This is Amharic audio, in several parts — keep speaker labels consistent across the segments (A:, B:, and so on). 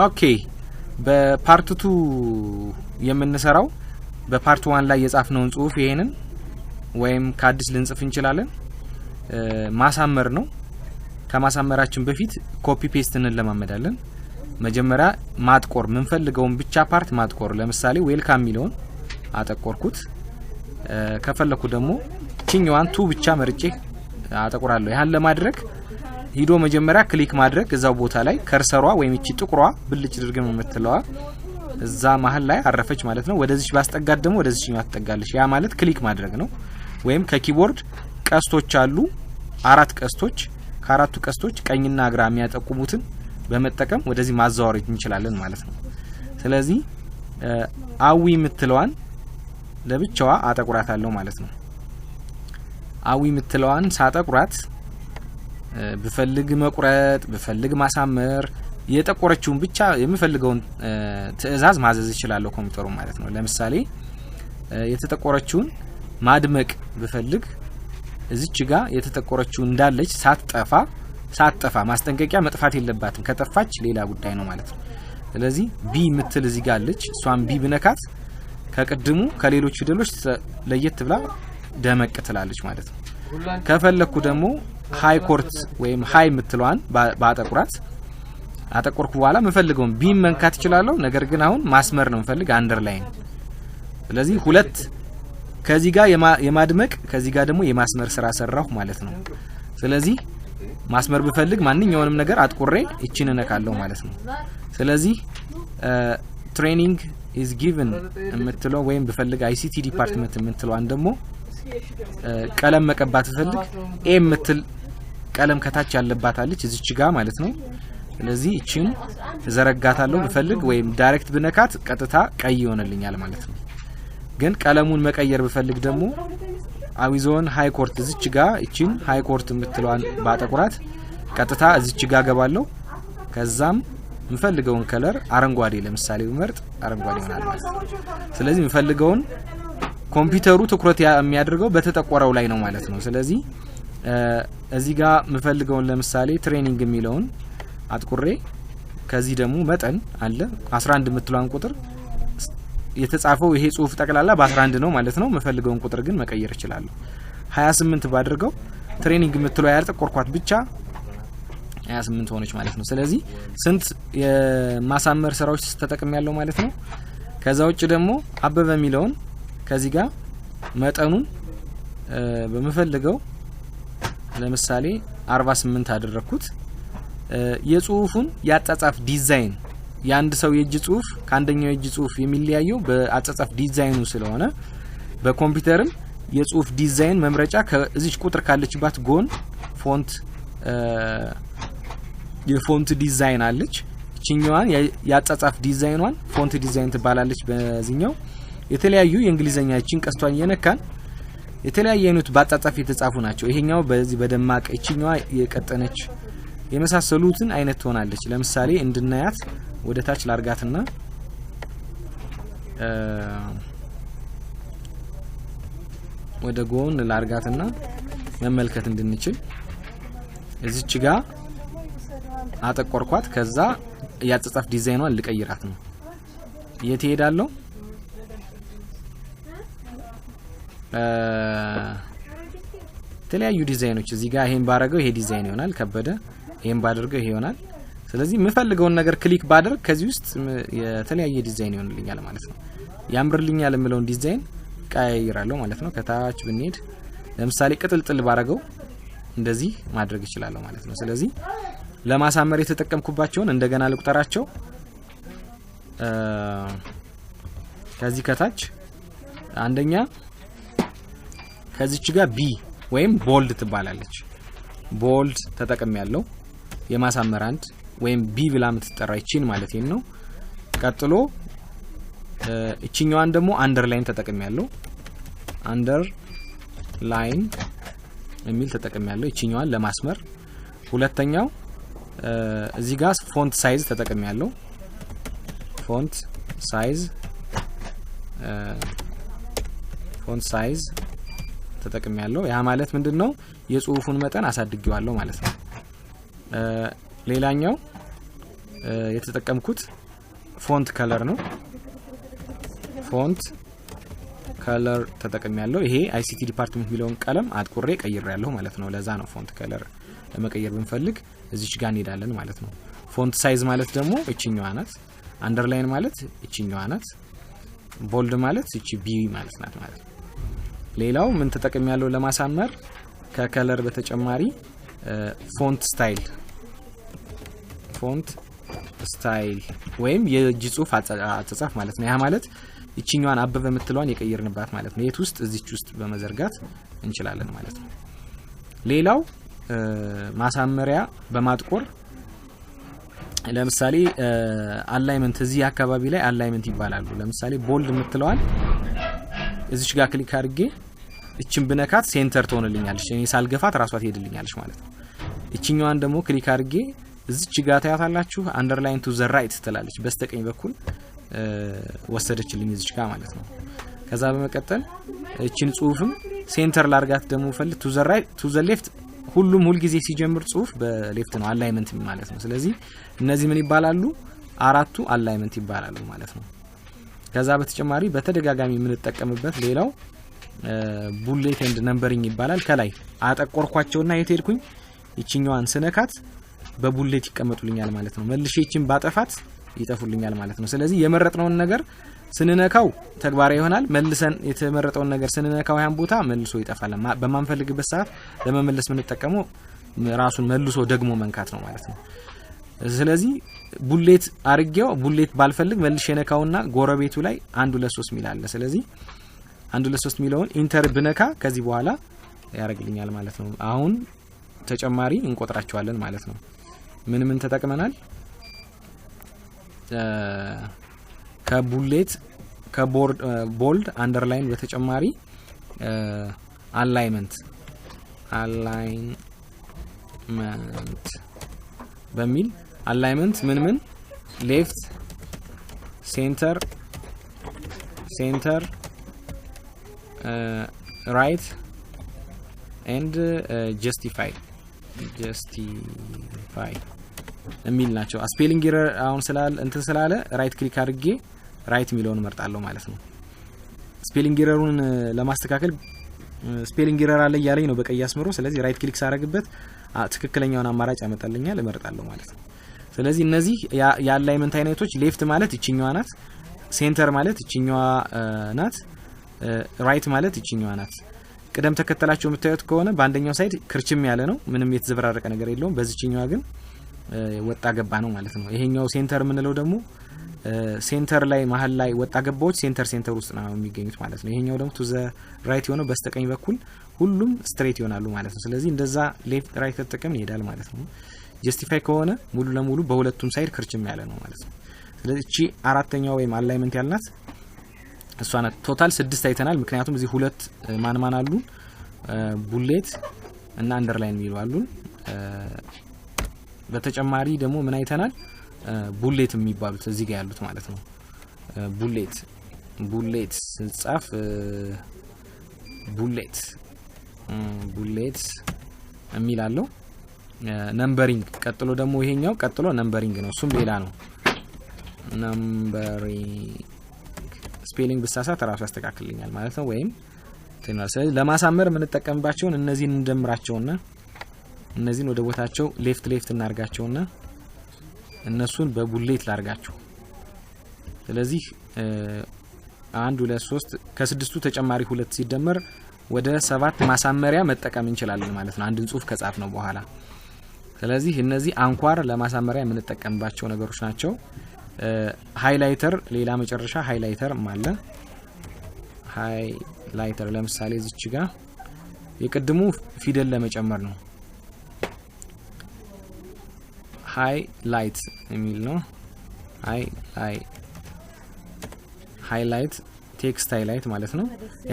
A: ኦኬ በፓርት 2 የምንሰራው በፓርት 1 ላይ የጻፍነውን ጽሁፍ ይሄንን ወይም ከአዲስ ልንጽፍ እንችላለን ማሳመር ነው ከማሳመራችን በፊት ኮፒ ፔስት እንለማመዳለን መጀመሪያ ማጥቆር ምን ፈልገውን ብቻ ፓርት ማጥቆር ለምሳሌ ዌልካም ሚለውን አጠቆርኩት ከፈለኩ ደግሞ ቺኛዋን 2 ብቻ መርጬ አጠቆራለሁ ያን ለማድረግ ሂዶ መጀመሪያ ክሊክ ማድረግ እዛው ቦታ ላይ ከርሰሯ ወይም እቺ ጥቁሯ ብልጭ ድርግም የምትለዋ እዛ መሃል ላይ አረፈች ማለት ነው ወደዚህ ባስጠጋት ደግሞ ወደዚህ ማስጠጋለሽ ያ ማለት ክሊክ ማድረግ ነው ወይም ከኪቦርድ ቀስቶች አሉ 4 ቀስቶች ከአራቱ ቀስቶች ቀኝና ግራ የሚያጠቁሙትን በመጠቀም ወደዚህ ማዛወር እንችላለን ማለት ነው ስለዚህ አዊ የምትለዋን ለብቻዋ አጠቁራታለሁ ማለት ነው አዊ የምትለዋን ሳጠቁራት በፈልግ መቁረጥ በፈልግ ማሳመር የጠቆረችውን ብቻ የምፈልገውን ትዕዛዝ ማዘዝ ይችላል ኮምፒውተሩ ማለት ነው ለምሳሌ የተጠቆረችውን ማድመቅ በፈልግ እዚች ጋር የተጠቆረችው እንዳለች ሳትጠፋ ማስጠንቀቂያ መጥፋት የለባትም ከጠፋች ሌላ ጉዳይ ነው ማለት ነው ስለዚህ ቢ ምትል እዚህ ጋር አለች እሷን ቢ ብነካት ከቀድሙ ከሌሎች ፊደሎች ለየት ብላ ደመቅ ትላለች ማለት ነው ከፈለኩ ደግሞ ሃይ ኮርት ወይም ሃይ ምትለዋን ባጠቁራት አጠቆርኩ በኋላ መፈልገውን ቢ መንካት ይችላልው ነገር ግን አሁን ማስመር ነው መፈልግ አንደርላይን ስለዚህ ሁለት ከዚህ ጋር የማድመቅ ከዚህ ጋር ደግሞ የማስመር ስራ ሰራሁ ማለት ነው ስለዚህ ማስመር በፈልግ ማንኛውንም ነገር አጥቁሬ እቺን ነካለው ማለት ነው ስለዚህ ትሬኒንግ is given የምትለው ወይም በፈልግ ICT ዲፓርትመንት የምትለዋን ደግሞ ቀለም መቀባት በፈልግ ኤ ምትል ቀለም ከታች ያለባታለች እዚች ጋር ማለት ነው ስለዚህ እቺን ዘረጋታለሁ በፈልግ ወይም ዳይሬክት ብነካት ቀጥታ ቀይ ይሆነልኛል ማለት ነው ግን ቀለሙን መቀየር በፈልግ ደግሞ አዊዞን ሃይ ኮርት እዚች ጋር እቺን ሃይ ኮርት የምትለዋን ባጠቁራት ቀጥታ እዚች ጋር ገባለሁ ከዛም ምፈልገውን ከለር አረንጓዴ ለምሳሌ ብመርጥ አረንጓዴ ይሆናል ማለት ነው ስለዚህ ምፈልገውን ኮምፒውተሩ ትኩረት የሚያደርገው በተጠቆረው ላይ ነው ማለት ነው ስለዚህ እዚህ ጋር ምፈልገውን ለምሳሌ ትሬኒንግ የሚለውን አጥቁሬ ከዚህ ደግሞ መጠን አለ 11 የምትለዋን ቁጥር የተጻፈው ይሄ ጽሁፍ ጠቅላላ በ11 ነው ማለት ነው መፈልገውን ቁጥር ግን መቀየር ይችላል 28 ባድርገው ትሬኒንግ የምትለው ያልጠቆርኳት ብቻ 28 ሆነች ማለት ነው ስለዚህ ስንት የማሳመር ስራዎች ተጠቅም ያለው ማለት ነው ከዛ ውጭ ደግሞ አበበ የሚለውን ከዚህ ጋር መጠኑን በመፈልገው ለምሳሌ 48 አደረኩት የጽሁፉን ያጻጻፍ ዲዛይን የአንድ ሰው የእጅ ጽሁፍ ከአንደኛው የእጅ ጽሁፍ የሚለያየው በአጻጻፍ ዲዛይኑ ስለሆነ በኮምፒውተርም የጽሁፍ ዲዛይን መምረጫ ከዚች ቁጥር ካለችባት ጎን ፎንት የፎንት ዲዛይን አለች እቺኛዋን ያጻጻፍ ዲዛይኗን ፎንት ዲዛይን ትባላለች በዚህኛው የተለያዩ የእንግሊዘኛ እቺን ቀስቷን የነካን የተለያየ አይነት ባጻጻፍ የተጻፉ ናቸው ይሄኛው በዚህ በደማቅ እቺኛዋ የቀጠነች የመሳሰሉትን አይነት ትሆናለች ለምሳሌ እንድናያት ወደ ታች ላርጋትና ወደ ጎን ላርጋትና መመልከት እንድንችል እዚች ጋር አጠቆርኳት ከዛ ያጻጻፍ ዲዛይኗን ልቀይራት ነው የት ሄዳለው የተለያዩ ዲዛይኖች እዚህ ጋር ይሄን ባረገው ይሄ ዲዛይን ይሆናል ከበደ ይሄን ባደርገው ይሄ ይሆናል ስለዚህ የምፈልገውን ነገር ክሊክ ባደርግ ከዚህ ውስጥ የተለያየ ዲዛይን ይሆንልኛል ማለት ነው ያምርልኛል የምለውን ዲዛይን ቀይራለሁ ማለት ነው ከታች ብንሄድ ለምሳሌ ቅጥልጥል ባረገው እንደዚህ ማድረግ ይችላል ማለት ነው ስለዚህ ለማሳመር የተጠቀምኩባቸውን እንደገና ልቁጠራቸው ከዚህ ከታች አንደኛ ከዚች ጋር ቢ ወይም ቦልድ ትባላለች ቦልድ ተጠቅሜያለሁ የማሳመር አንድ ወይም ቢ ብላ የምትጠራ ይቺን ማለት ነው ቀጥሎ እቺኛዋን ደግሞ አንደርላይን ተጠቅሜያለሁ አንደርላይን የሚል ተጠቅሜያለሁ እቺኛዋን ለማስመር ሁለተኛው እዚህ ጋር ፎንት ሳይዝ ተጠቅሜያለሁ ፎንት ሳይዝ ተጠቅሜያለሁ ያ ማለት ምንድነው የጽሁፉን መጠን አሳድጌዋለሁ ማለት ነው ሌላኛው የተጠቀምኩት ፎንት ከለር ነው ፎንት ከለር ተጠቅሜያለሁ ይሄ ICT ዲፓርትመንት ሚለውን ቀለም አጥቁሬ ቀይሬያለሁ ማለት ነው ለዛ ነው ፎንት ከለር ለመቀየር ብንፈልግ እዚች ጋር እንሄዳለን ማለት ነው ፎንት ሳይዝ ማለት ደግሞ እቺኛዋ ናት አንደርላይን ማለት እቺኛዋ ናት ቦልድ ማለት እቺ ቢ ማለት ናት ማለት ነው ሌላው ምን ተጠቅሜያለሁ ለማሳመር ከከለር በተጨማሪ ፎንት ስታይል ወይም የእጅ ጽሁፍ አጻጻፍ ማለት ነው ያ ማለት እቺኛዋን አበበ የምትለዋን የቀየርንባት ማለት ነው የት ውስጥ እዚች ውስጥ በመዘርጋት እንችላለን ማለት ነው ሌላው ማሳመሪያ በማጥቆር ለምሳሌ አላይመንት እዚህ አካባቢ ላይ አላይመንት ይባላሉ ለምሳሌ ቦልድ የምትለዋን እዚች ጋር ክሊክ አድርጌ እቺን ብነካት ሴንተር ትሆንልኛለች እኔ ሳልገፋት ራሷ ትሄድልኛለች ማለት ነው እቺኛዋን ደግሞ ክሊክ አድርጌ እዚች ጋር ታያታላችሁ አንደርላይን ቱ ዘ ራይት ትላለች በስተቀኝ በኩል ወሰደችልኝ እዚች ጋር ማለት ነው ከዛ በመቀጠል እቺን ጽሁፍም ሴንተር ላርጋት ደግሞ ፈልግ ቱ ዘ ራይት ቱ ዘ ሌፍት ሁሉም ሁሉ ጊዜ ሲጀምር ጽሁፍ በሌፍት ነው አላይመንት ማለት ነው ስለዚህ እነዚህ ምን ይባላሉ አራቱ አላይመንት ይባላሉ ማለት ነው ከዛ በተጨማሪ በተደጋጋሚ ምን ተጠቀምበት ሌላው ቡሌት ኤንድ ነምበሪንግ ይባላል ከላይ አጠቆርኳቸውና የትሄድኩኝ እቺኛዋን ስነካት በቡሌት ይቀመጡልኛል ማለት ነው መልሼ እቺን ባጠፋት ይጠፉልኛል ማለት ነው ስለዚህ የመረጥነውን ነገር ስንነካው ተግባራዊ ይሆናል መልሰን የተመረጠውን ነገር ስንነካው ያን ቦታ መልሶ ይጠፋል በማንፈልግበት ሰዓት ለመመለስ ምን ተጠቀመው ራሱን መልሶ ደግሞ መንካት ነው ማለት ነው ስለዚህ ቡሌት አርጌው ቡሌት ባልፈልግ መልሼ ነካውና ጎረቤቱ ላይ 1 2 3 ሚል አለ ስለዚህ 1 2 3 ሚለውን ኢንተር ብነካ ከዚህ በኋላ ያረግልኛል ማለት ነው አሁን ተጨማሪ እንቆጥራቸዋለን ማለት ነው ምን ተጠቅመናል ከቡሌት ከቦልድ አንደርላይን በተጨማሪ አላይመንት በሚል አላይመንት ምን ሌፍት ሴንተር ራይት ኤንድ ጀስቲፋይ የሚል ናቸው ስፔሊንግ ኤረር አሁን ስላለ ራይት ክሊክ አድርጌ ራይት ሚለውን መርጣለሁ ማለት ነው ስፔሊንግ ኤረሩን ለማስተካከል ስፔሊንግ ኤረር አለ ያለኝ ነው በቀይ አስመሮ ስለዚህ ራይት ክሊክ ሳረግበት ትክክለኛውን አማራጭ ያመጣልኛል እመርጣለሁ ማለት ነው ስለዚህ እነዚህ የአላይመንት አይነቶች ሌፍት ማለት እቺኛዋ ናት ሴንተር ማለት እቺኛዋ ናት ራይት ማለት እቺኛዋ ናት ቅደም ተከተላቸው የምታዩት ከሆነ በአንደኛው ሳይድ ክርችም ያለ ነው ምንም የተዘበራረቀ ነገር የለውም በዚህኛዋ ግን ወጣ ገባ ነው ማለት ነው ይሄኛው ሴንተር ምንለው ደግሞ ሴንተር ላይ መሃል ላይ ወጣ ገባዎች ሴንተር ውስጥ ነው የሚገኙት ማለት ነው ይሄኛው ደግሞ ቱ ዘ ራይት የሆነው በስተቀኝ በኩል ሁሉም ስትሬት ይሆናሉ ማለት ነው ስለዚህ እንደዛ ሌፍት ራይት ተጠቅመን ይሄዳል ማለት ነው ጀስቲፋይ ከሆነ ሙሉ ለሙሉ በሁለቱም ሳይድ ክርችም ያለ ነው ማለት ነው ስለዚህ እቺ አራተኛው ወይም አላይመንት ያልናት እሷ ናት ቶታል 6 አይተናል ምክንያቱም እዚህ ሁለት ማን አሉ ቡሌት እና አንደርላይን ሚሉ አሉ በተጨማሪ ደግሞ ምን አይተናል ቡሌት የሚባሉት እዚህ ጋር ያሉት ማለት ነው ቡሌት ጽፍ ቡሌት የሚላለው ነምበሪንግ ቀጥሎ ደግሞ ይሄኛው ቀጥሎ ነምበሪንግ ነው እሱም ሌላ ነው ነምበሪንግ ስፔሊንግ ብሳሳት ራሱ ያስተካክልኛል ማለት ነው ወይም ስለዚህ ለማሳመር ምን ተጠቀምባቸው እነዚህን እንደምራቸውና እነዚህን ወደ ቦታቸው ሌፍት እናርጋቸውና እነሱን በቡሌት ላርጋቸው ስለዚህ 1 2 3 ከ6ቱ ተጨማሪ 2 ሲደመር ወደ 7 ማሳመሪያ መጠቀም እንችላለን ማለት ነው አንድን ጽሁፍ ከጻፍ ነው በኋላ ስለዚህ እነዚህ አንኳር ለማሳመሪያ የምንጠቀምባቸው ነገሮች ናቸው ሃይላይተር ሌላ መጨረሻ ሃይላይተር ማለት ሃይላይተር ለምሳሌ እዚች ጋር የቀድሙ ፊደል ለመጨመር ነው ሃይላይት የሚል ነው ሃይላይት ቴክስት ሃይላይት ማለት ነው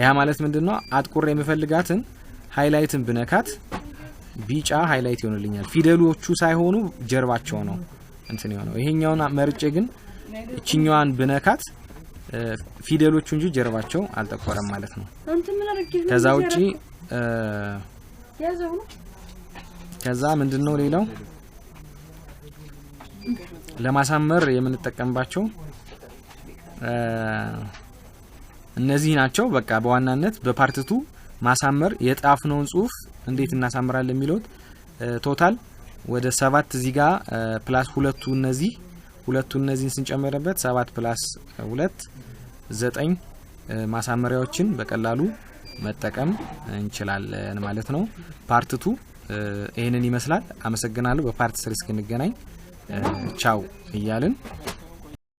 A: ያ ማለት ምንድነው አጥቁሬ የምፈልጋትን ሃይላይትን ብነካት ቢጫ ሃይላይት ይሆንልኛል ፊደሎቹ ሳይሆኑ ጀርባቸው ነው እንትን ነው ይሄኛውን መርጬ ግን እቺኛዋን ብነካት ፊደሎቹ እንጂ ጀርባቸው አልተቆረም ማለት ነው ከዛ ውጪ ከዛ ምንድነው ሌላው ለማሳመር የምንጠቀምባቸው እነዚህ ናቸው። በቃ በዋናነት በፓርት 2 ማሳመር የጣፍነውን ጽሁፍ እንዴት እናሳምራለን የሚለው ቶታል ወደ 7 እዚህ ጋር ፕላስ ሁለቱ እነዚህን ስንጨምርበት 7 + 2 9 ማሳመሪያዎችን በቀላሉ መጠቀም እንችላለን ማለት ነው። ፓርት 2 ይሄንን ይመስላል። አመሰግናለሁ። በፓርት 3 እስክንገናኝ ቻው እያልን